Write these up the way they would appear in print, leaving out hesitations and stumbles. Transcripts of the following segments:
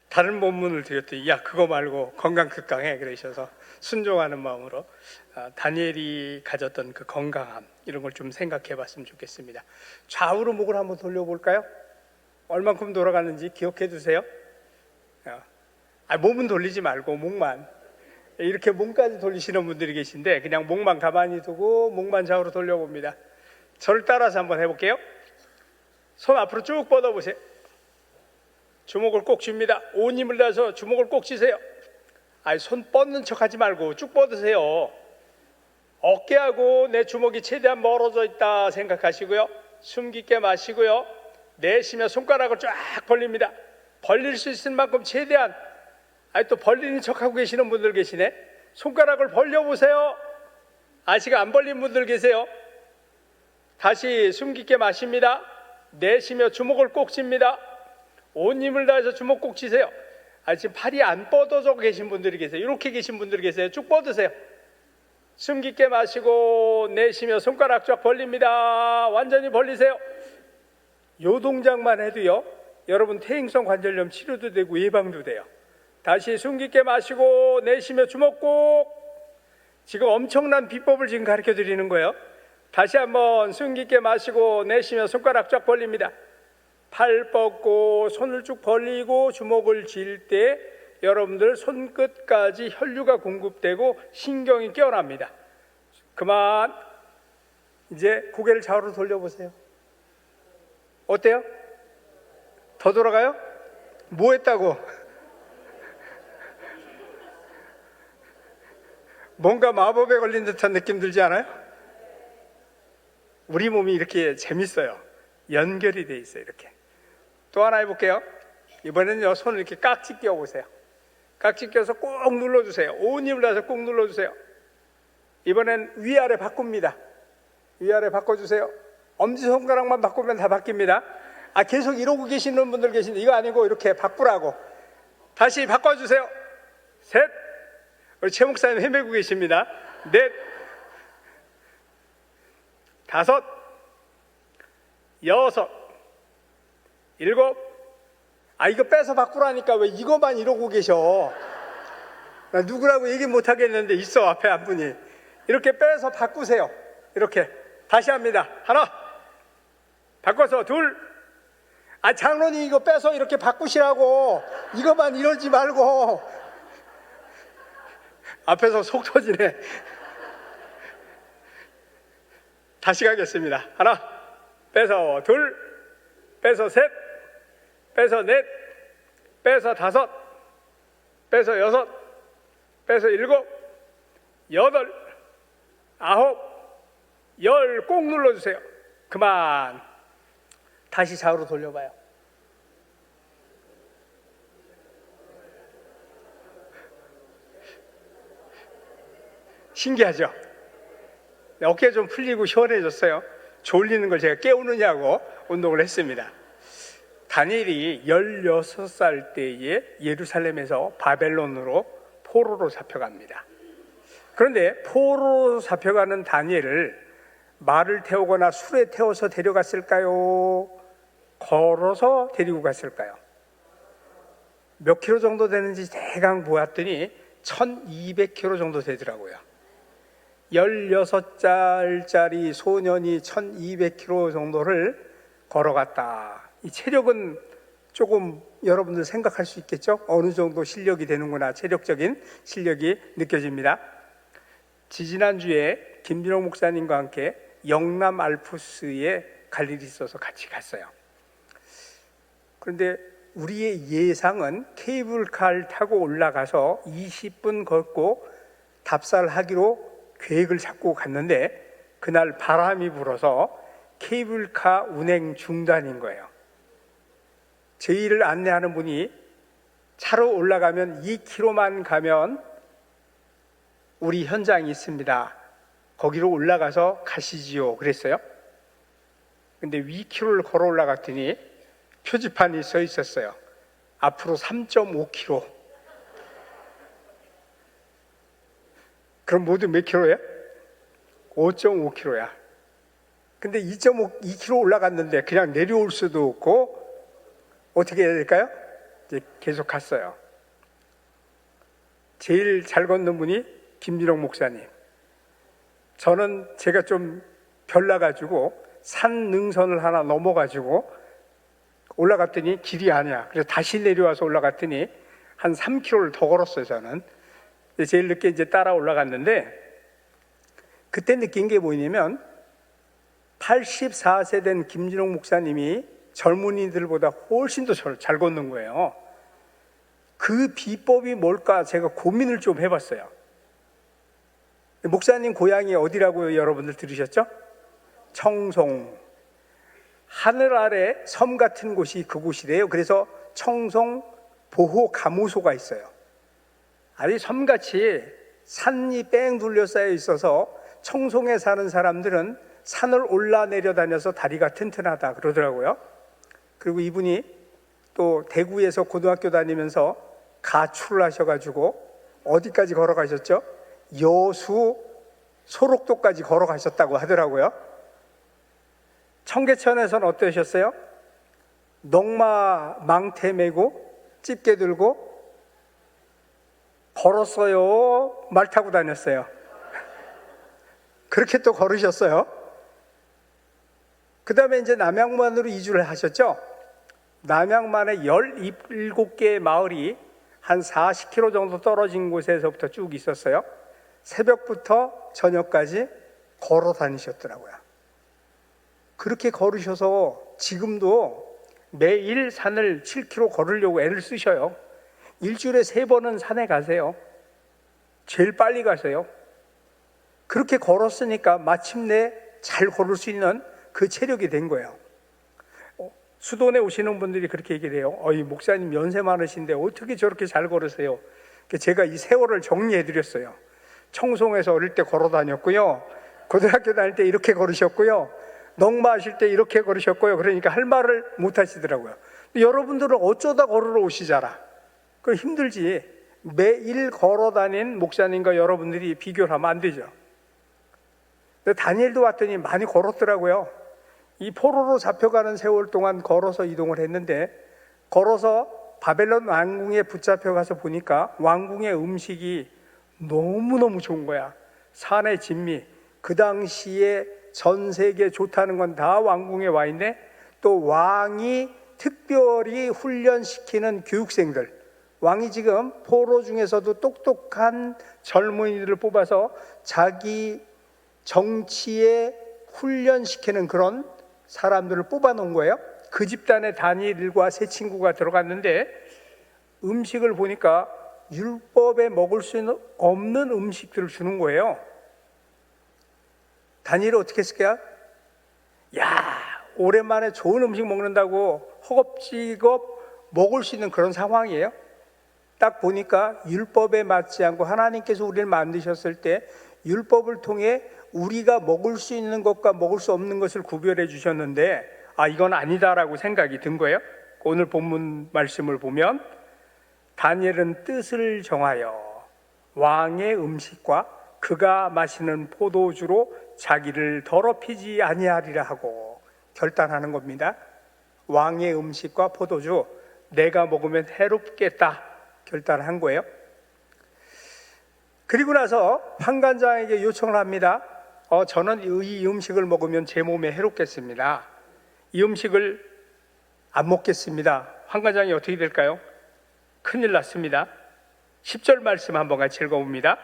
다른 본문을 드렸더니 야 그거 말고 건강 극강해 그러셔서 순종하는 마음으로 다니엘이 가졌던 그 건강함 이런 걸 좀 생각해 봤으면 좋겠습니다. 좌우로 목을 한번 돌려볼까요? 얼만큼 돌아가는지 기억해 두세요. 몸은 돌리지 말고 목만, 이렇게 몸까지 돌리시는 분들이 계신데 그냥 목만 가만히 두고 목만 좌우로 돌려봅니다. 저를 따라서 한번 해볼게요. 손 앞으로 쭉 뻗어보세요. 주먹을 꼭 쥡니다. 온 힘을 다해서 주먹을 꼭 쥐세요. 손 뻗는 척 하지 말고 쭉 뻗으세요. 어깨하고 내 주먹이 최대한 멀어져 있다 생각하시고요. 숨 깊게 마시고요. 내쉬며 손가락을 쫙 벌립니다. 벌릴 수 있을 만큼 최대한. 또 벌리는 척하고 계시는 분들 계시네. 손가락을 벌려보세요. 아직 안 벌린 분들 계세요. 다시 숨 깊게 마십니다. 내쉬며 주먹을 꼭 쥡니다. 온 힘을 다해서 주먹 꼭 쥐세요. 지금 팔이 안 뻗어져 계신 분들이 계세요. 이렇게 계신 분들이 계세요. 쭉 뻗으세요. 숨 깊게 마시고 내쉬며 손가락 쫙 벌립니다. 완전히 벌리세요. 요 동작만 해도요, 여러분 퇴행성 관절염 치료도 되고 예방도 돼요. 다시 숨 깊게 마시고 내쉬며 주먹 꼭. 지금 엄청난 비법을 지금 가르쳐 드리는 거예요. 다시 한번 숨 깊게 마시고 내쉬며 손가락 쫙 벌립니다. 팔 뻗고 손을 쭉 벌리고 주먹을 쥘 때 여러분들 손끝까지 혈류가 공급되고 신경이 깨어납니다. 그만. 이제 고개를 좌우로 돌려보세요. 어때요? 더 돌아가요? 뭐 했다고? 뭔가 마법에 걸린 듯한 느낌 들지 않아요? 우리 몸이 이렇게 재밌어요. 연결이 돼 있어요. 이렇게. 또 하나 해볼게요. 이번에는요, 손을 이렇게 깍지 끼워보세요. 깍지 껴서 꼭 눌러주세요. 온 힘을 다해서 꼭 눌러주세요. 이번엔 위아래 바꿉니다. 위아래 바꿔주세요. 엄지손가락만 바꾸면 다 바뀝니다. 계속 이러고 계시는 분들 계신데 이거 아니고 이렇게 바꾸라고. 다시 바꿔주세요. 셋. 우리 최 목사님 헤매고 계십니다. 넷. 다섯. 여섯. 일곱. 이거 빼서 바꾸라니까 왜 이거만 이러고 계셔? 나 누구라고 얘기 못 하겠는데 있어, 앞에 한 분이. 이렇게 빼서 바꾸세요. 이렇게. 다시 합니다. 하나. 바꿔서 둘. 장로님 이거 빼서 이렇게 바꾸시라고. 이거만 이러지 말고. 앞에서 속 터지네. 다시 가겠습니다. 하나. 빼서 둘. 빼서 셋. 빼서 넷. 빼서 다섯. 빼서 여섯. 빼서 일곱. 여덟. 아홉. 열. 꼭 눌러주세요. 그만. 다시 좌우로 돌려봐요. 신기하죠? 어깨 좀 풀리고 시원해졌어요. 졸리는 걸 제가 깨우느냐고 운동을 했습니다. 다니엘이 16살 때에 예루살렘에서 바벨론으로 포로로 잡혀갑니다. 그런데 포로로 잡혀가는 다니엘을 말을 태우거나 술에 태워서 데려갔을까요? 걸어서 데리고 갔을까요? 몇 킬로 정도 되는지 대강 보았더니 1200킬로 정도 되더라고요. 16살짜리 소년이 1200킬로 정도를 걸어갔다. 이 체력은 조금 여러분들 생각할 수 있겠죠? 어느 정도 실력이 되는구나. 체력적인 실력이 느껴집니다. 지지난주에 김진호 목사님과 함께 영남 알프스에 갈 일이 있어서 같이 갔어요. 그런데 우리의 예상은 케이블카를 타고 올라가서 20분 걷고 답사하기로 계획을 잡고 갔는데 그날 바람이 불어서 케이블카 운행 중단인 거예요. 저희를 안내하는 분이 차로 올라가면 2km만 가면 우리 현장이 있습니다. 거기로 올라가서 가시지요. 그랬어요. 근데 2km를 걸어 올라갔더니 표지판이 써 있었어요. 앞으로 3.5km. 그럼 모두 몇 킬로야? 5.5km야. 근데 2.2km 올라갔는데 그냥 내려올 수도 없고 어떻게 해야 될까요? 이제 계속 갔어요. 제일 잘 걷는 분이 김진홍 목사님. 저는 제가 좀 별나가지고 산 능선을 하나 넘어가지고 올라갔더니 길이 아니야. 그래서 다시 내려와서 올라갔더니 한 3km를 더 걸었어요, 저는. 제일 늦게 이제 따라 올라갔는데, 그때 느낀 게 뭐냐면 84세 된 김진홍 목사님이 젊은이들보다 훨씬 더 잘 걷는 거예요. 그 비법이 뭘까 제가 고민을 좀 해봤어요. 목사님 고향이 어디라고 여러분들 들으셨죠? 청송. 하늘 아래 섬 같은 곳이 그곳이래요. 그래서 청송 보호감호소가 있어요. 아주 섬같이 산이 뺑 둘러싸여 있어서 청송에 사는 사람들은 산을 올라내려 다녀서 다리가 튼튼하다 그러더라고요. 그리고 이분이 또 대구에서 고등학교 다니면서 가출을 하셔가지고 어디까지 걸어가셨죠? 여수 소록도까지 걸어가셨다고 하더라고요. 청계천에서는 어떠셨어요? 넝마 망태 메고 집게 들고 걸었어요? 말 타고 다녔어요? 그렇게 또 걸으셨어요? 그 다음에 이제 남양만으로 이주를 하셨죠? 남양만에 17개의 마을이 한 40km 정도 떨어진 곳에서부터 쭉 있었어요. 새벽부터 저녁까지 걸어 다니셨더라고요. 그렇게 걸으셔서 지금도 매일 산을 7km 걸으려고 애를 쓰셔요. 일주일에 3번은 산에 가세요. 제일 빨리 가세요. 그렇게 걸었으니까 마침내 잘 걸을 수 있는 그 체력이 된 거예요. 수도원에 오시는 분들이 그렇게 얘기를 해요. 어이 목사님 연세 많으신데 어떻게 저렇게 잘 걸으세요? 제가 이 세월을 정리해 드렸어요. 청송에서 어릴 때 걸어 다녔고요, 고등학교 다닐 때 이렇게 걸으셨고요, 넝마하실 때 이렇게 걸으셨고요. 그러니까 할 말을 못 하시더라고요. 여러분들은 어쩌다 걸으러 오시잖아. 그 힘들지. 매일 걸어 다닌 목사님과 여러분들이 비교를 하면 안 되죠. 근데 다니엘도 왔더니 많이 걸었더라고요. 이 포로로 잡혀가는 세월 동안 걸어서 이동을 했는데, 걸어서 바벨론 왕궁에 붙잡혀가서 보니까 왕궁의 음식이 너무너무 좋은 거야. 산의 진미, 그 당시에 전 세계 좋다는 건 다 왕궁에 와 있네. 또 왕이 특별히 훈련시키는 교육생들, 왕이 지금 포로 중에서도 똑똑한 젊은이들을 뽑아서 자기 정치에 훈련시키는 그런 사람들을 뽑아 놓은 거예요. 그 집단에 다니엘과 세 친구가 들어갔는데, 음식을 보니까 율법에 먹을 수 없는 음식들을 주는 거예요. 다니엘이 어떻게 했을까요? 야, 오랜만에 좋은 음식 먹는다고 허겁지겁 먹을 수 있는 그런 상황이에요. 딱 보니까 율법에 맞지 않고 하나님께서 우리를 만드셨을 때 율법을 통해 우리가 먹을 수 있는 것과 먹을 수 없는 것을 구별해 주셨는데, 이건 아니다라고 생각이 든 거예요. 오늘 본문 말씀을 보면 다니엘은 뜻을 정하여 왕의 음식과 그가 마시는 포도주로 자기를 더럽히지 아니하리라 하고 결단하는 겁니다. 왕의 음식과 포도주, 내가 먹으면 해롭겠다 결단한 거예요. 그리고 나서 환관장에게 요청을 합니다. 저는 이 음식을 먹으면 제 몸에 해롭겠습니다. 이 음식을 안 먹겠습니다. 환관장이 어떻게 될까요? 큰일 났습니다. 10절 말씀 한번 같이 읽어봅니다.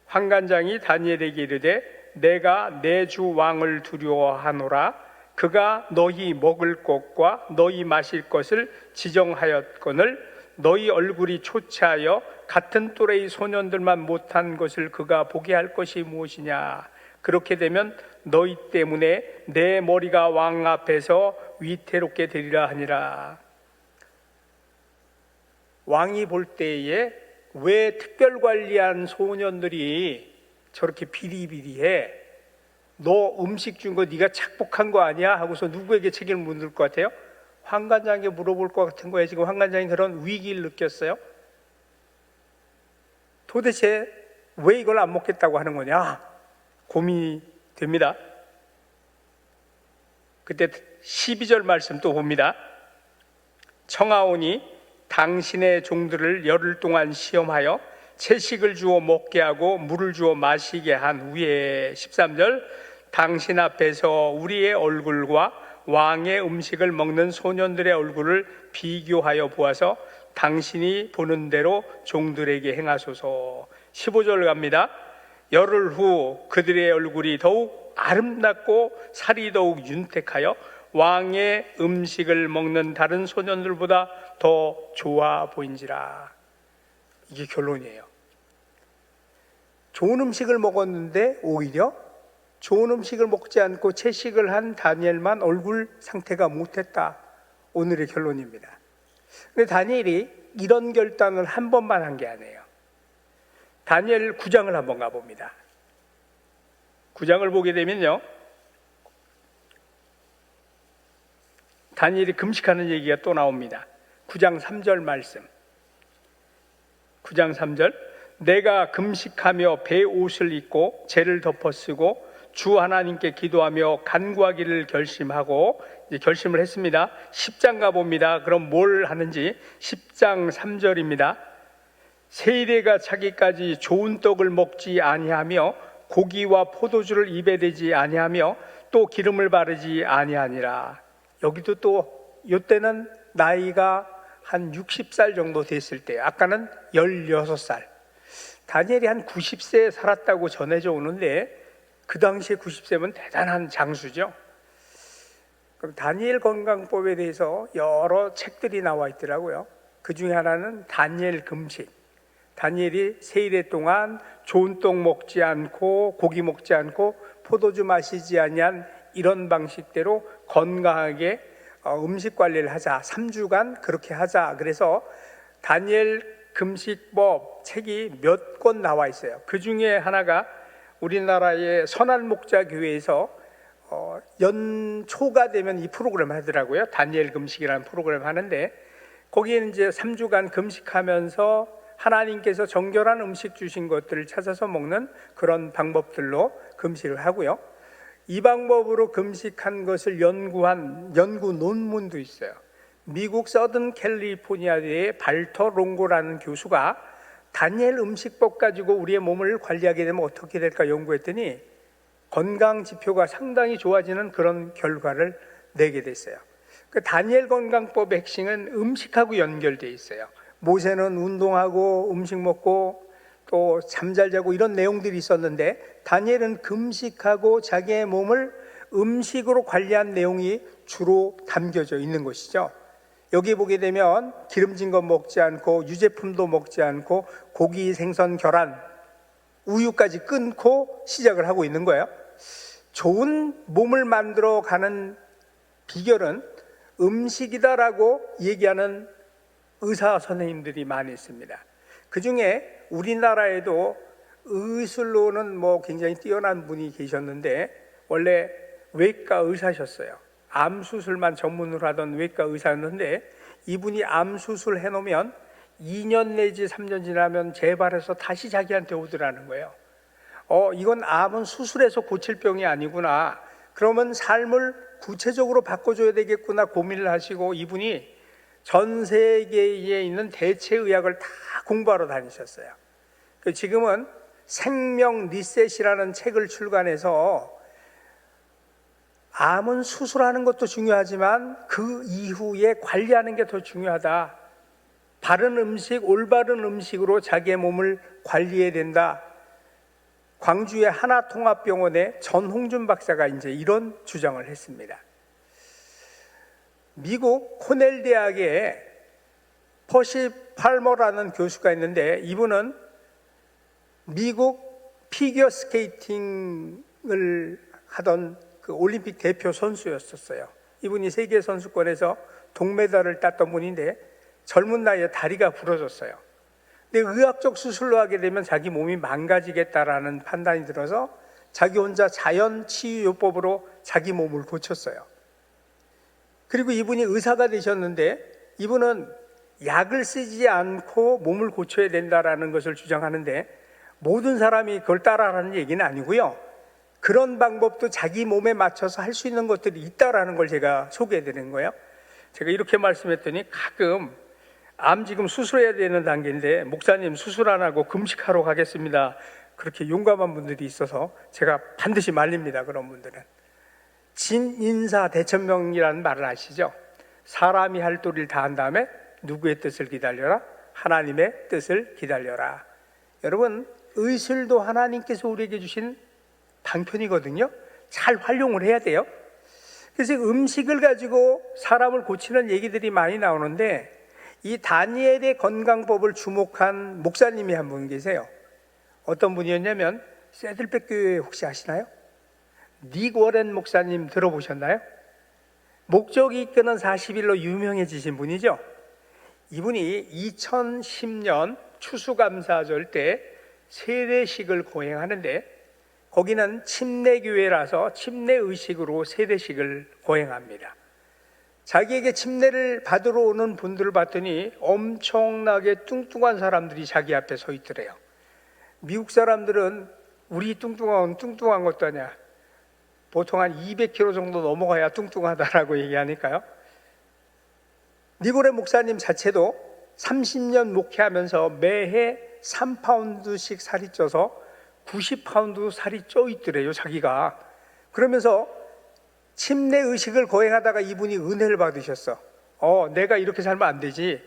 환관장이 다니엘에게 이르되 내가 내 주 왕을 두려워하노라. 그가 너희 먹을 것과 너희 마실 것을 지정하였거늘 너희 얼굴이 초췌하여 같은 또래의 소년들만 못한 것을 그가 보게 할 것이 무엇이냐. 그렇게 되면 너희 때문에 내 머리가 왕 앞에서 위태롭게 되리라 하니라. 왕이 볼 때에 왜 특별관리한 소년들이 저렇게 비리비리해? 너 음식 준 거 네가 착복한 거 아니야? 하고서 누구에게 책임을 묻을 것 같아요? 환관장에게 물어볼 것 같은 거예요. 지금 환관장이 그런 위기를 느꼈어요. 도대체 왜 이걸 안 먹겠다고 하는 거냐? 고민이 됩니다. 그때 12절 말씀 또 봅니다. 청하오니 당신의 종들을 열흘 동안 시험하여 채식을 주어 먹게 하고 물을 주어 마시게 한 후에 13절 당신 앞에서 우리의 얼굴과 왕의 음식을 먹는 소년들의 얼굴을 비교하여 보아서 당신이 보는 대로 종들에게 행하소서. 15절 갑니다. 열흘 후 그들의 얼굴이 더욱 아름답고 살이 더욱 윤택하여 왕의 음식을 먹는 다른 소년들보다 더 좋아 보인지라. 이게 결론이에요. 좋은 음식을 먹었는데 오히려 좋은 음식을 먹지 않고 채식을 한 다니엘만 얼굴 상태가 못했다. 오늘의 결론입니다. 근데 다니엘이 이런 결단을 한 번만 한 게 아니에요. 다니엘 9장을 한번 가봅니다. 9장을 보게 되면요, 다니엘이 금식하는 얘기가 또 나옵니다. 9장 3절 말씀. 9장 3절 내가 금식하며 배 옷을 입고 재를 덮어 쓰고 주 하나님께 기도하며 간구하기를 결심하고, 이제 결심을 했습니다. 10장 가봅니다. 그럼 뭘 하는지 10장 3절입니다. 세일에가 차기까지 좋은 떡을 먹지 아니하며 고기와 포도주를 입에 대지 아니하며 또 기름을 바르지 아니하니라. 여기도 또 이때는 나이가 한 60살 정도 됐을 때, 아까는 16살. 다니엘이 한 90세 살았다고 전해져 오는데 그 당시에 90세면 대단한 장수죠. 그럼 다니엘 건강법에 대해서 여러 책들이 나와 있더라고요. 그 중에 하나는 다니엘 금식. 다니엘이 세일에 동안 좋은 떡 먹지 않고 고기 먹지 않고 포도주 마시지 아니한 이런 방식대로 건강하게 음식 관리를 하자. 3주간 그렇게 하자. 그래서 다니엘 금식법 책이 몇 권 나와 있어요. 그 중에 하나가 우리나라의 선한목자교회에서 연초가 되면 이 프로그램 하더라고요. 다니엘 금식이라는 프로그램 하는데, 거기에는 이제 3주간 금식하면서 하나님께서 정결한 음식 주신 것들을 찾아서 먹는 그런 방법들로 금식을 하고요. 이 방법으로 금식한 것을 연구한 연구 논문도 있어요. 미국 서든 캘리포니아대의 발터 롱고라는 교수가 다니엘 음식법 가지고 우리의 몸을 관리하게 되면 어떻게 될까 연구했더니 건강 지표가 상당히 좋아지는 그런 결과를 내게 됐어요. 그 다니엘 건강법의 핵심은 음식하고 연결되어 있어요. 모세는 운동하고 음식 먹고 또 잠잘 자고 이런 내용들이 있었는데, 다니엘은 금식하고 자기의 몸을 음식으로 관리한 내용이 주로 담겨져 있는 것이죠. 여기 보게 되면 기름진 것 먹지 않고 유제품도 먹지 않고 고기, 생선, 계란, 우유까지 끊고 시작을 하고 있는 거예요. 좋은 몸을 만들어 가는 비결은 음식이다라고 얘기하는 의사 선생님들이 많이 있습니다. 그 중에 우리나라에도 의술로는 굉장히 뛰어난 분이 계셨는데 원래 외과 의사셨어요. 암 수술만 전문으로 하던 외과 의사였는데, 이분이 암 수술 해놓으면 2년 내지 3년 지나면 재발해서 다시 자기한테 오더라는 거예요. 이건 암은 수술해서 고칠 병이 아니구나. 그러면 삶을 구체적으로 바꿔줘야 되겠구나 고민을 하시고, 이분이 전 세계에 있는 대체의학을 다 공부하러 다니셨어요. 지금은 생명 리셋이라는 책을 출간해서 암은 수술하는 것도 중요하지만 그 이후에 관리하는 게 더 중요하다. 바른 음식, 올바른 음식으로 자기의 몸을 관리해야 된다. 광주의 하나통합병원의 전홍준 박사가 이제 이런 주장을 했습니다. 미국 코넬 대학에 퍼시 팔머라는 교수가 있는데, 이분은 미국 피겨 스케이팅을 하던 그 올림픽 대표 선수였었어요. 이분이 세계 선수권에서 동메달을 땄던 분인데 젊은 나이에 다리가 부러졌어요. 근데 의학적 수술로 하게 되면 자기 몸이 망가지겠다라는 판단이 들어서 자기 혼자 자연 치유요법으로 자기 몸을 고쳤어요. 그리고 이분이 의사가 되셨는데, 이분은 약을 쓰지 않고 몸을 고쳐야 된다라는 것을 주장하는데, 모든 사람이 그걸 따라하는 얘기는 아니고요. 그런 방법도 자기 몸에 맞춰서 할 수 있는 것들이 있다라는 걸 제가 소개해 드리는 거예요. 제가 이렇게 말씀했더니 가끔 암 지금 수술해야 되는 단계인데 목사님 수술 안 하고 금식하러 가겠습니다. 그렇게 용감한 분들이 있어서 제가 반드시 말립니다. 그런 분들은. 진인사 대천명이라는 말을 아시죠? 사람이 할 도리를 다 한 다음에 누구의 뜻을 기다려라? 하나님의 뜻을 기다려라. 여러분, 의술도 하나님께서 우리에게 주신 방편이거든요. 잘 활용을 해야 돼요. 그래서 음식을 가지고 사람을 고치는 얘기들이 많이 나오는데, 이 다니엘의 건강법을 주목한 목사님이 한 분 계세요. 어떤 분이었냐면 새들백 교회 혹시 아시나요? 닉 워렌 목사님 들어보셨나요? 목적이 이끄는 40일로 유명해지신 분이죠. 이분이 2010년 추수감사절 때 세례식을 거행하는데, 거기는 침례교회라서 침례의식으로 세례식을 거행합니다. 자기에게 침례를 받으러 오는 분들을 봤더니 엄청나게 뚱뚱한 사람들이 자기 앞에 서 있더래요. 미국 사람들은 우리 뚱뚱한 것도 아니야, 보통 한 200kg 정도 넘어가야 뚱뚱하다라고 얘기하니까요. 니고레 목사님 자체도 30년 목회하면서 매해 3파운드씩 살이 쪄서 90파운드 살이 쪄 있더래요, 자기가. 그러면서 침례의식을 거행하다가 이분이 은혜를 받으셨어. 내가 이렇게 살면 안 되지.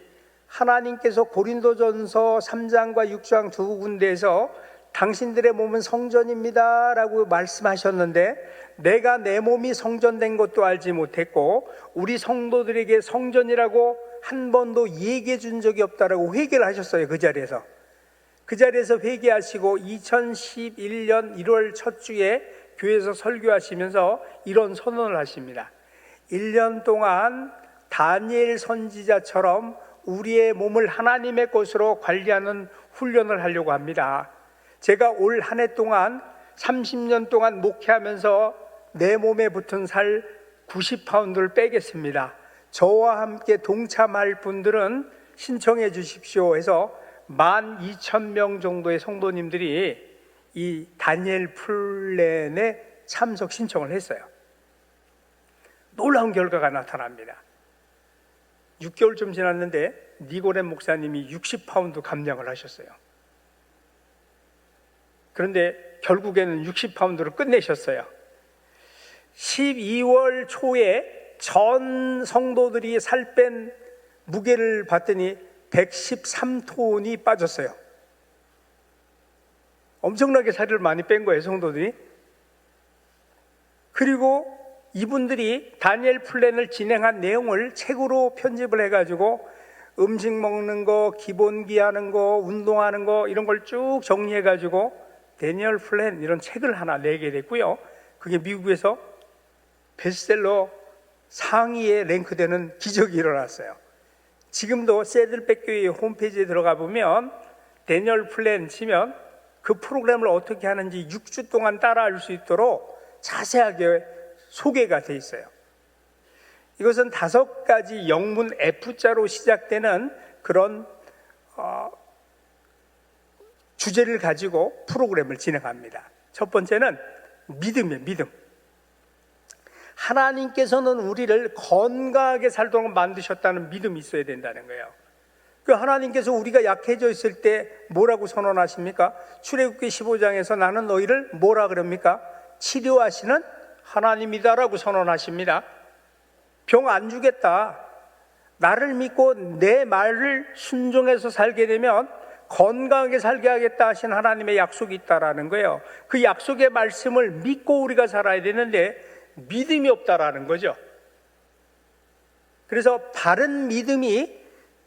하나님께서 고린도전서 3장과 6장 두 군데에서 당신들의 몸은 성전입니다 라고 말씀하셨는데, 내가 내 몸이 성전된 것도 알지 못했고 우리 성도들에게 성전이라고 한 번도 얘기해 준 적이 없다라고 회개를 하셨어요. 그 자리에서 회개하시고 2011년 1월 첫 주에 교회에서 설교하시면서 이런 선언을 하십니다. 1년 동안 다니엘 선지자처럼 우리의 몸을 하나님의 것으로 관리하는 훈련을 하려고 합니다. 제가 올 한 해 동안 30년 동안 목회하면서 내 몸에 붙은 살 90파운드를 빼겠습니다. 저와 함께 동참할 분들은 신청해 주십시오 해서 12,000명 정도의 성도님들이 이 다니엘 플랜에 참석 신청을 했어요. 놀라운 결과가 나타납니다. 6개월쯤 지났는데 니고렘 목사님이 60파운드 감량을 하셨어요. 그런데 결국에는 60파운드를 끝내셨어요. 12월 초에 전 성도들이 살 뺀 무게를 봤더니 113톤이 빠졌어요. 엄청나게 살을 많이 뺀 거예요, 성도들이. 그리고 이분들이 다니엘 플랜을 진행한 내용을 책으로 편집을 해가지고 음식 먹는 거, 기본기 하는 거, 운동하는 거 이런 걸 쭉 정리해가지고 다니엘 플랜 이런 책을 하나 내게 됐고요. 그게 미국에서 베스트셀러 상위에 랭크되는 기적이 일어났어요. 지금도 새들백 교회 홈페이지에 들어가 보면 다니엘 플랜 치면 그 프로그램을 어떻게 하는지 6주 동안 따라할 수 있도록 자세하게 소개가 돼 있어요. 이것은 5가지 영문 F자로 시작되는 그런 주제를 가지고 프로그램을 진행합니다. 첫 번째는 믿음이에요. 믿음. 하나님께서는 우리를 건강하게 살도록 만드셨다는 믿음이 있어야 된다는 거예요. 그 하나님께서 우리가 약해져 있을 때 뭐라고 선언하십니까? 출애굽기 15장에서 나는 너희를 뭐라 그럽니까? 치료하시는 하나님이다라고 선언하십니다. 병 안 주겠다. 나를 믿고 내 말을 순종해서 살게 되면 건강하게 살게 하겠다 하신 하나님의 약속이 있다라는 거예요. 그 약속의 말씀을 믿고 우리가 살아야 되는데 믿음이 없다라는 거죠. 그래서 바른 믿음이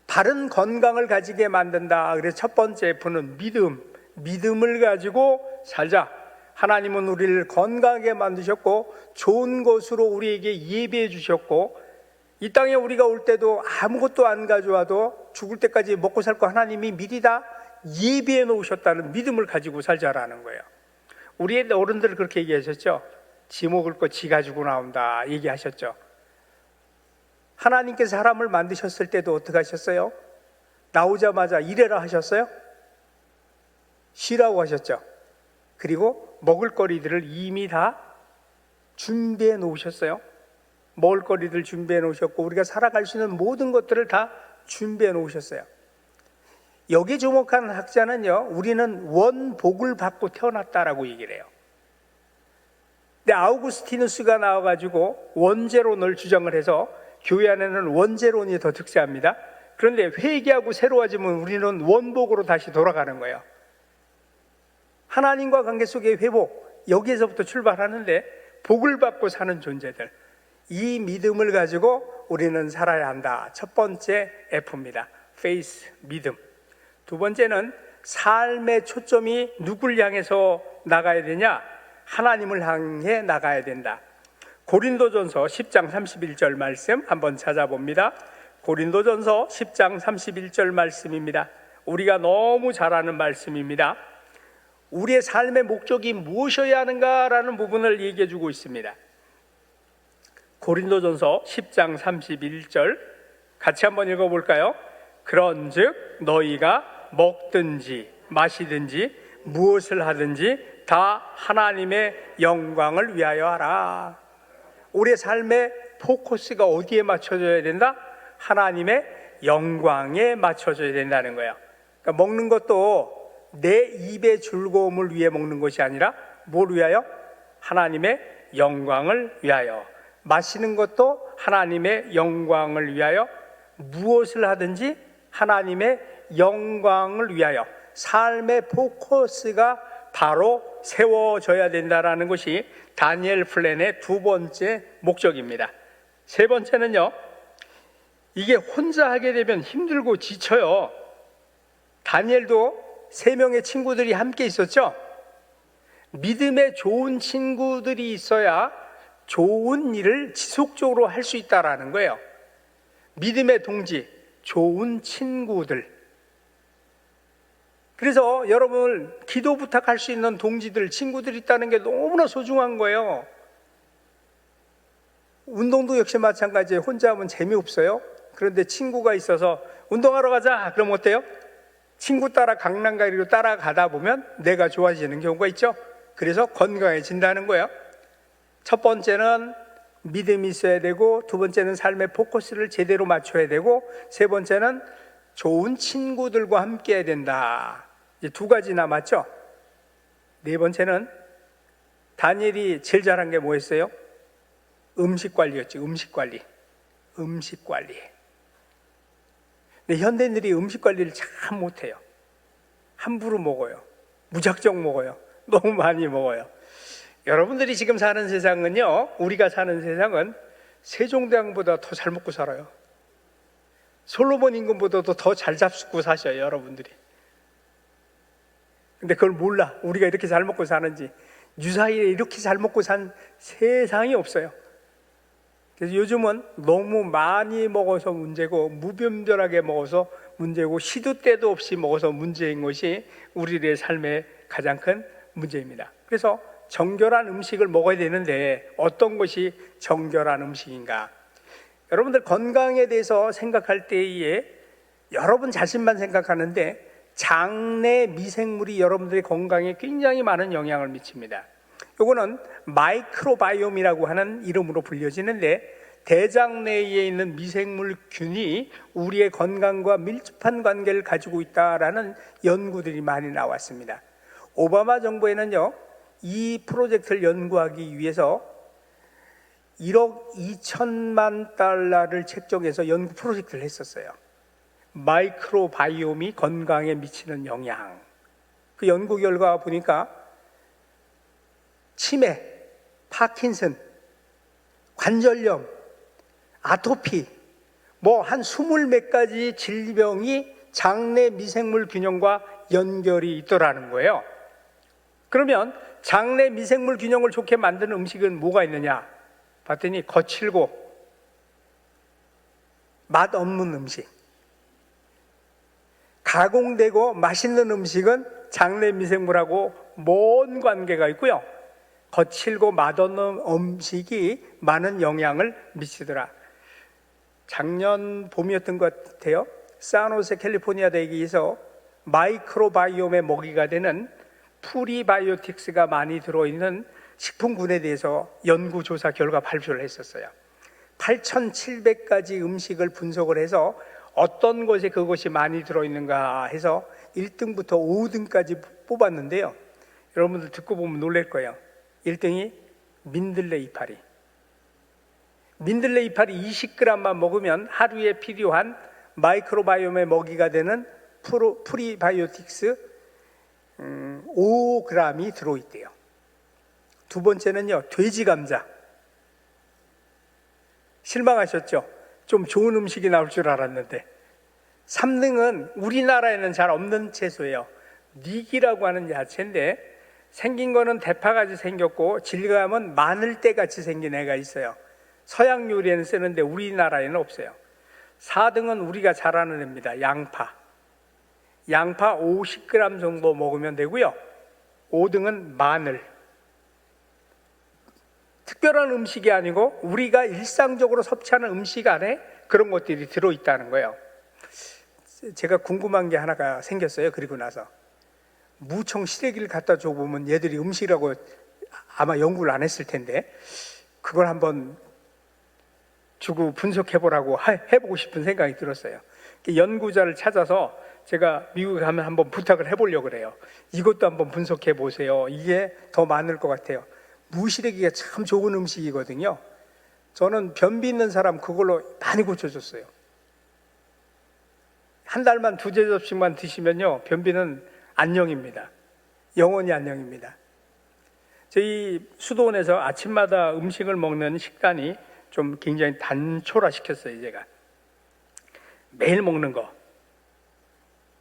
바른 건강을 가지게 만든다. 그래서 첫 번째 F는 믿음을 가지고 살자. 하나님은 우리를 건강하게 만드셨고 좋은 것으로 우리에게 예비해 주셨고 이 땅에 우리가 올 때도 아무것도 안 가져와도 죽을 때까지 먹고 살 거 하나님이 미리 다 예비해 놓으셨다는 믿음을 가지고 살자라는 거예요. 우리의 어른들 그렇게 얘기하셨죠. 지 먹을 거 지 가지고 나온다 얘기하셨죠. 하나님께서 사람을 만드셨을 때도 어떻게 하셨어요? 나오자마자 일해라 하셨어요? 쉬라고 하셨죠. 그리고 먹을거리들을 이미 다 준비해 놓으셨어요. 먹을거리들 준비해 놓으셨고 우리가 살아갈 수 있는 모든 것들을 다 준비해 놓으셨어요. 여기 주목한 학자는요, 우리는 원복을 받고 태어났다라고 얘기를 해요. 근데 아우구스티누스가 나와가지고 원죄론을 주장을 해서 교회 안에는 원죄론이 더 득세합니다. 그런데 회개하고 새로워지면 우리는 원복으로 다시 돌아가는 거예요. 하나님과 관계 속의 회복, 여기에서부터 출발하는데 복을 받고 사는 존재들, 이 믿음을 가지고 우리는 살아야 한다. 첫 번째 F입니다. Faith, 믿음. 두 번째는 삶의 초점이 누굴 향해서 나가야 되냐? 하나님을 향해 나가야 된다. 고린도전서 10장 31절 말씀 한번 찾아봅니다. 고린도전서 10장 31절 말씀입니다. 우리가 너무 잘 아는 말씀입니다. 우리의 삶의 목적이 무엇이어야 하는가라는 부분을 얘기해 주고 있습니다. 고린도전서 10장 31절 같이 한번 읽어볼까요? 그런즉 너희가 먹든지 마시든지 무엇을 하든지 다 하나님의 영광을 위하여 하라. 우리의 삶의 포커스가 어디에 맞춰져야 된다? 하나님의 영광에 맞춰져야 된다는 거예요. 그러니까 먹는 것도 내 입의 즐거움을 위해 먹는 것이 아니라 뭘 위하여? 하나님의 영광을 위하여. 마시는 것도 하나님의 영광을 위하여. 무엇을 하든지 하나님의 영광을 위하여. 삶의 포커스가 바로 세워져야 된다는 것이 다니엘 플랜의 두 번째 목적입니다. 세 번째는요, 이게 혼자 하게 되면 힘들고 지쳐요. 다니엘도 3명의 친구들이 함께 있었죠. 믿음의 좋은 친구들이 있어야 좋은 일을 지속적으로 할 수 있다는 거예요. 믿음의 동지, 좋은 친구들. 그래서 여러분을 기도 부탁할 수 있는 동지들, 친구들이 있다는 게 너무나 소중한 거예요. 운동도 역시 마찬가지예요. 혼자 하면 재미없어요. 그런데 친구가 있어서 운동하러 가자 그럼 어때요? 친구 따라 강남가리로 따라가다 보면 내가 좋아지는 경우가 있죠. 그래서 건강해진다는 거예요. 첫 번째는 믿음이 있어야 되고, 두 번째는 삶의 포커스를 제대로 맞춰야 되고, 세 번째는 좋은 친구들과 함께 해야 된다. 이제 두 가지 남았죠. 네 번째는 다니엘이 제일 잘한 게 뭐였어요? 음식 관리였지. 음식 관리. 근데 현대인들이 음식 관리를 참 못해요. 함부로 먹어요. 무작정 먹어요. 너무 많이 먹어요. 여러분들이 지금 사는 세상은요, 우리가 사는 세상은 세종대왕보다 더 잘 먹고 살아요. 솔로몬 임금보다도 더 잘 잡수고 사셔요, 여러분들이. 근데 그걸 몰라. 우리가 이렇게 잘 먹고 사는지. 유사일에 이렇게 잘 먹고 산 세상이 없어요. 그래서 요즘은 너무 많이 먹어서 문제고, 무분별하게 먹어서 문제고, 시도 때도 없이 먹어서 문제인 것이 우리들의 삶의 가장 큰 문제입니다. 그래서 정결한 음식을 먹어야 되는데 어떤 것이 정결한 음식인가? 여러분들 건강에 대해서 생각할 때에 여러분 자신만 생각하는데 장내 미생물이 여러분들의 건강에 굉장히 많은 영향을 미칩니다. 이거는 마이크로바이옴이라고 하는 이름으로 불려지는데, 대장 내에 있는 미생물균이 우리의 건강과 밀접한 관계를 가지고 있다라는 연구들이 많이 나왔습니다. 오바마 정부에는요, 이 프로젝트를 연구하기 위해서 1억 2천만 달러를 책정해서 연구 프로젝트를 했었어요. 마이크로바이옴이 건강에 미치는 영향. 그 연구 결과 보니까 치매, 파킨슨, 관절염, 아토피, 한 20몇 가지 질병이 장내 미생물 균형과 연결이 있더라는 거예요. 그러면 장내 미생물 균형을 좋게 만드는 음식은 뭐가 있느냐 봤더니 거칠고 맛없는 음식, 가공되고 맛있는 음식은 장내 미생물하고 먼 관계가 있고요, 거칠고 맛없는 음식이 많은 영향을 미치더라. 작년 봄이었던 것 같아요. 산호세 캘리포니아 대기에서 마이크로바이옴의 먹이가 되는 프리바이오틱스가 많이 들어있는 식품군에 대해서 연구조사 결과 발표를 했었어요. 8,700가지 음식을 분석을 해서 어떤 것에 그것이 많이 들어있는가 해서 1등부터 5등까지 뽑았는데요. 여러분들 듣고 보면 놀랄 거예요. 1등이 민들레 이파리. 민들레 이파리 20g만 먹으면 하루에 필요한 마이크로바이옴의 먹이가 되는 프리바이오틱스 5g이 들어있대요. 두 번째는요, 돼지 감자. 실망하셨죠? 좀 좋은 음식이 나올 줄 알았는데. 3등은 우리나라에는 잘 없는 채소예요. 닉이라고 하는 야채인데 생긴 거는 대파같이 생겼고 질감은 마늘대같이 생긴 애가 있어요. 서양 요리에는 쓰는데 우리나라에는 없어요. 4등은 우리가 잘 아는 애입니다. 양파. 양파 50g 정도 먹으면 되고요. 5등은 마늘. 특별한 음식이 아니고 우리가 일상적으로 섭취하는 음식 안에 그런 것들이 들어있다는 거예요. 제가 궁금한 게 하나가 생겼어요. 그리고 나서 무청 시래기를 갖다 줘보면 얘들이 음식이라고 아마 연구를 안 했을 텐데 그걸 한번 주고 분석해보라고 해보고 싶은 생각이 들었어요. 연구자를 찾아서 제가 미국에 가면 한번 부탁을 해보려고 그래요. 이것도 한번 분석해 보세요. 이게 더 많을 것 같아요. 무시래기가 참 좋은 음식이거든요. 저는 변비 있는 사람 그걸로 많이 고쳐줬어요. 한 달만 2-3접시만 드시면요, 변비는 안녕입니다. 영원히 안녕입니다. 저희 수도원에서 아침마다 음식을 먹는 식단이 좀 굉장히 단촐화시켰어요. 제가 매일 먹는 거,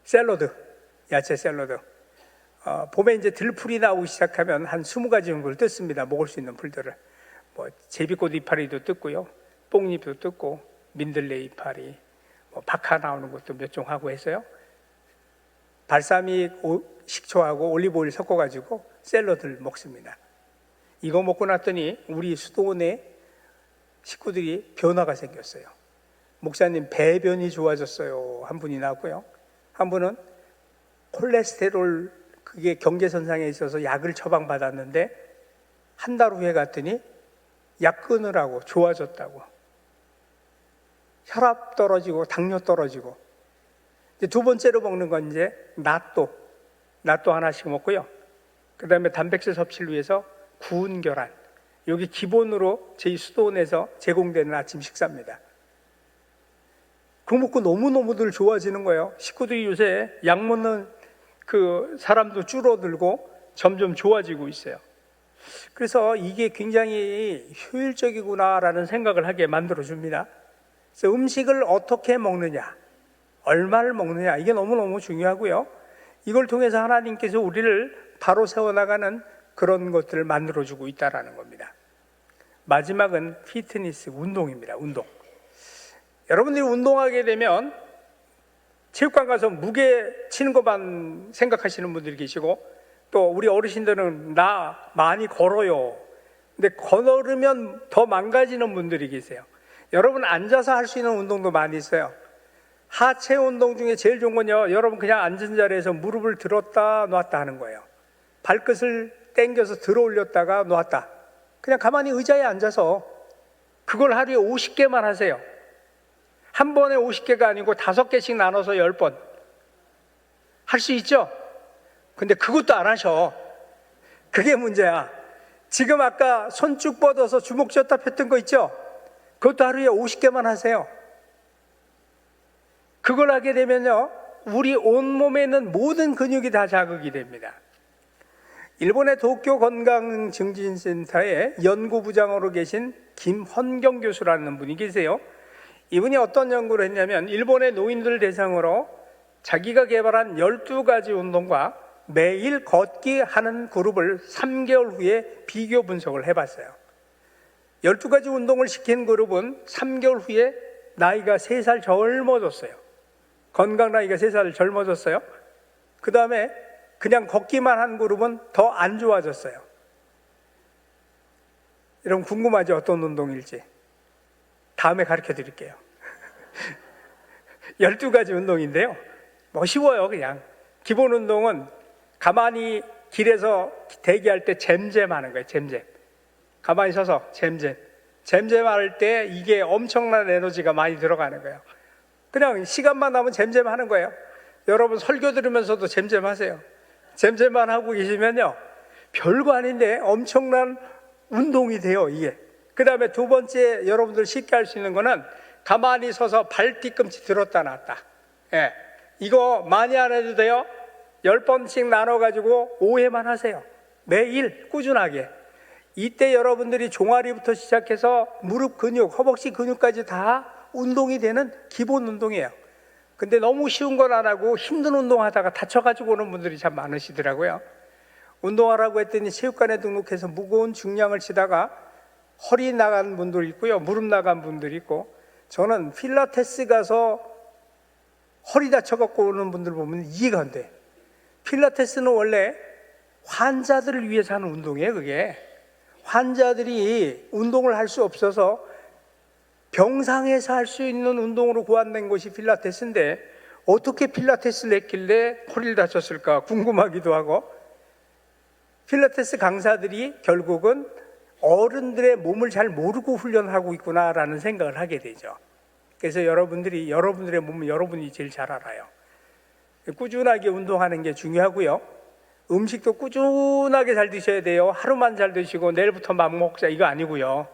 샐러드, 야채 샐러드. 봄에 이제 들풀이 나오기 시작하면 한 20가지 정도를 뜯습니다. 먹을 수 있는 풀들을. 뭐 제비꽃 이파리도 뜯고요, 뽕잎도 뜯고, 민들레 이파리, 뭐 박하 나오는 것도 몇 종 하고 해서요. 발사믹 식초하고 올리브오일 섞어가지고 샐러드를 먹습니다. 이거 먹고 났더니 우리 수도원에 식구들이 변화가 생겼어요. 목사님 배변이 좋아졌어요. 한 분이 나왔고요. 한 분은 콜레스테롤 그게 경계선상에 있어서 약을 처방받았는데 한 달 후에 갔더니 약 끊으라고 좋아졌다고. 혈압 떨어지고 당뇨 떨어지고. 이제 두 번째로 먹는 건 이제 낫또 하나씩 먹고요. 그 다음에 단백질 섭취를 위해서 구운 계란. 여기 기본으로 저희 수도원에서 제공되는 아침 식사입니다. 그거 먹고 너무너무들 좋아지는 거예요. 식구들이 요새 약 먹는 그 사람도 줄어들고 점점 좋아지고 있어요. 그래서 이게 굉장히 효율적이구나라는 생각을 하게 만들어줍니다. 그래서 음식을 어떻게 먹느냐, 얼마를 먹느냐, 이게 너무너무 중요하고요. 이걸 통해서 하나님께서 우리를 바로 세워나가는 그런 것들을 만들어주고 있다는 겁니다. 마지막은 피트니스, 운동입니다. 운동. 여러분들이 운동하게 되면 체육관 가서 무게 치는 것만 생각하시는 분들이 계시고, 또 우리 어르신들은 나 많이 걸어요. 근데 걸으면 더 망가지는 분들이 계세요. 여러분 앉아서 할 수 있는 운동도 많이 있어요. 하체 운동 중에 제일 좋은 건요, 여러분 그냥 앉은 자리에서 무릎을 들었다 놨다 하는 거예요. 발끝을 당겨서 들어 올렸다가 놨다. 그냥 가만히 의자에 앉아서 그걸 하루에 50개만 하세요. 한 번에 50개가 아니고 5개씩 나눠서 10번 할 수 있죠? 근데 그것도 안 하셔. 그게 문제야. 지금 아까 손 쭉 뻗어서 주먹 쥐었다 폈던 거 있죠? 그것도 하루에 50개만 하세요. 그걸 하게 되면요, 우리 온몸에 있는 모든 근육이 다 자극이 됩니다. 일본의 도쿄 건강증진센터의 연구부장으로 계신 김헌경 교수라는 분이 계세요. 이분이 어떤 연구를 했냐면 일본의 노인들 대상으로 자기가 개발한 12가지 운동과 매일 걷기 하는 그룹을 3개월 후에 비교 분석을 해봤어요. 12가지 운동을 시킨 그룹은 3개월 후에 나이가 3살 젊어졌어요. 건강 나이가 3살 젊어졌어요. 그 다음에 그냥 걷기만 한 그룹은 더 안 좋아졌어요. 여러분 궁금하죠? 어떤 운동일지. 다음에 가르쳐 드릴게요. 12가지 운동인데요. 뭐 쉬워요. 그냥 기본 운동은 가만히 길에서 대기할 때 잼잼 하는 거예요. 잼잼. 가만히 서서 잼잼 할 때 이게 엄청난 에너지가 많이 들어가는 거예요. 그냥 시간만 나면 잼잼하는 거예요. 여러분 설교 들으면서도 잼잼하세요. 잼잼만 하고 계시면요, 별거 아닌데 엄청난 운동이 돼요, 이게. 그 다음에 두 번째 여러분들 쉽게 할 수 있는 거는 가만히 서서 발 뒤꿈치 들었다 놨다. 예, 이거 많이 안 해도 돼요. 10번씩 나눠가지고 5회만 하세요. 매일 꾸준하게. 이때 여러분들이 종아리부터 시작해서 무릎 근육, 허벅지 근육까지 다 운동이 되는 기본 운동이에요. 근데 너무 쉬운 건 안 하고 힘든 운동하다가 다쳐가지고 오는 분들이 참 많으시더라고요. 운동하라고 했더니 체육관에 등록해서 무거운 중량을 치다가 허리 나간 분들 있고요, 무릎 나간 분들 있고, 저는 필라테스 가서 허리 다쳐갖고 오는 분들 보면 이해가 안 돼. 필라테스는 원래 환자들을 위해서 하는 운동이에요. 그게 환자들이 운동을 할 수 없어서 병상에서 할 수 있는 운동으로 고안된 것이 필라테스인데, 어떻게 필라테스를 했길래 허리를 다쳤을까 궁금하기도 하고, 필라테스 강사들이 결국은 어른들의 몸을 잘 모르고 훈련하고 있구나라는 생각을 하게 되죠. 그래서 여러분들이 여러분들의 몸은 여러분이 제일 잘 알아요. 꾸준하게 운동하는 게 중요하고요. 음식도 꾸준하게 잘 드셔야 돼요. 하루만 잘 드시고 내일부터 막 먹자 이거 아니고요.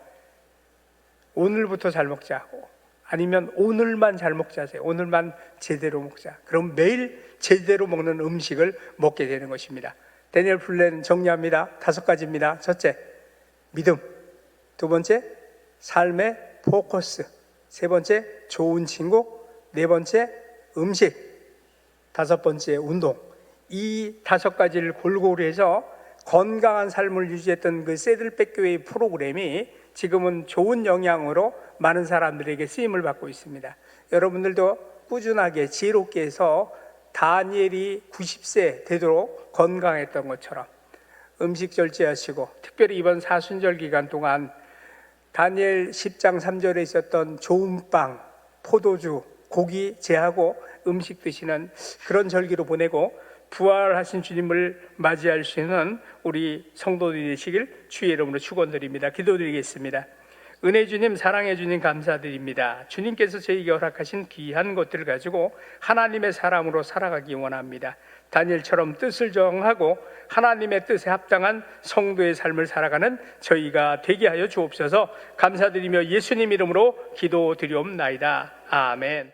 오늘부터 잘 먹자고, 아니면 오늘만 잘 먹자 하세요. 오늘만 제대로 먹자. 그럼 매일 제대로 먹는 음식을 먹게 되는 것입니다. 데니엘 플랜 정리합니다. 5가지입니다. 첫째, 믿음. 두 번째, 삶의 포커스. 세 번째, 좋은 친구. 네 번째, 음식. 5번째, 운동. 이 5가지를 골고루 해서 건강한 삶을 유지했던 그 세들백 교회의 프로그램이 지금은 좋은 영향으로 많은 사람들에게 쓰임을 받고 있습니다. 여러분들도 꾸준하게 지혜롭게 해서 다니엘이 90세 되도록 건강했던 것처럼 음식 절제하시고, 특별히 이번 사순절 기간 동안 다니엘 10장 3절에 있었던 좋은 빵, 포도주, 고기 제하고 음식 드시는 그런 절기로 보내고, 부활하신 주님을 맞이할 수 있는 우리 성도들이 되시길 주의 이름으로 축원드립니다. 기도드리겠습니다. 은혜 주님, 사랑해 주님 감사드립니다. 주님께서 저에게 허락하신 귀한 것들을 가지고 하나님의 사람으로 살아가기 원합니다. 다니엘처럼 뜻을 정하고 하나님의 뜻에 합당한 성도의 삶을 살아가는 저희가 되게 하여 주옵소서. 감사드리며 예수님 이름으로 기도드리옵나이다. 아멘.